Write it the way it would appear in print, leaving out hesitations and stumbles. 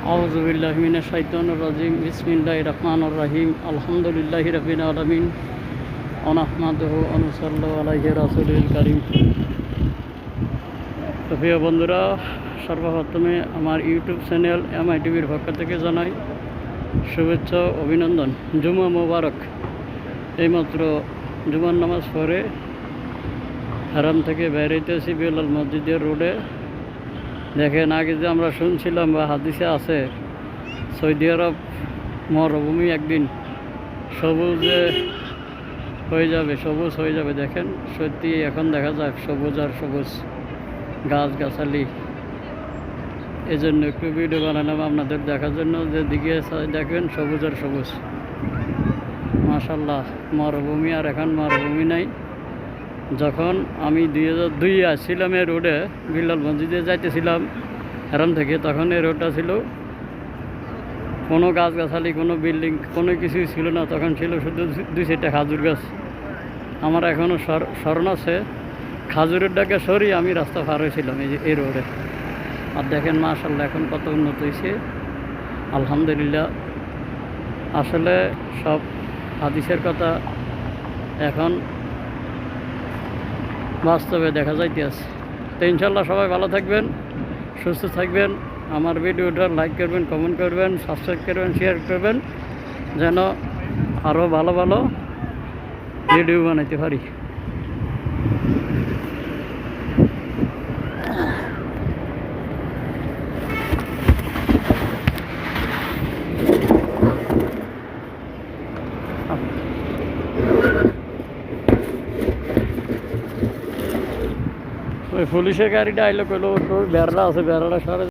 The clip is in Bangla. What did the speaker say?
আউযুবিল্লাহি মিনাশ শাইতানির রাজিম বিসমিল্লাহির রহমানির রহিম আলহামদুলিল্লাহি রাব্বিল আলামিন ওয়া নাহমাদুহু ওয়া নুসাল্লি আলাইহি রাসূলিল কারীম। তো প্রিয় বন্ধুরা, সর্বপ্রথমে আমার ইউটিউব চ্যানেল MITVর পক্ষ থেকে জানাই শুভেচ্ছা ও অভিনন্দন। জুমা মোবারক। এইমাত্র জুমার নামাজ পড়ে হারাম থেকে বেরোইতেছি বেলাল মসজিদের রোডে। দেখেন, আগে যে আমরা শুনছিলাম বা হাদিসে আছে সৌদি আরব মরুভূমি একদিন সবুজে হয়ে যাবে, সবুজ হয়ে যাবে। দেখেন, সত্যি এখন দেখা যায় সবুজ আর সবুজ গাছগাছালি। এই জন্য একটু ভিডিও বানালাম আপনাদের দেখার জন্য, যে দিকে দেখবেন সবুজ আর সবুজ। মাশাল্লাহ, মরুভূমি আর এখন মরুভূমি নাই। যখন আমি 2002 আসছিলাম এই রোডে, বেলাল মসজিদে যাইতেছিলাম হারাম থেকে, তখন এই রোডটা ছিল কোনো গাছগাছালি, কোনো বিল্ডিং, কোনো কিছুই ছিল না। তখন ছিল শুধু 2-4টা খাজুর গাছ। আমার এখনও স্মরণ আছে, খাজুরের ডাকে সরিয়ে আমি রাস্তা পার হয়েছিলাম এই রোডে। আর দেখেন মাশাল্লাহ এখন কত উন্নত হয়েছে, আলহামদুলিল্লাহ। আসলে সব হাদিসের কথা এখন বাস্তবে দেখা যাইতে আছে। তো ইনশাল্লাহ সবাই ভালো থাকবেন, সুস্থ থাকবেন। আমার ভিডিওটা লাইক করবেন, কমেন্ট করবেন, সাবস্ক্রাইব করবেন, শেয়ার করবেন, যেন আরও ভালো ভালো ভিডিও বানাইতে পারি। ওই পুলিশের গাড়িটা আইলো, কইলো বেড়া আছে, বেড়াটা সরে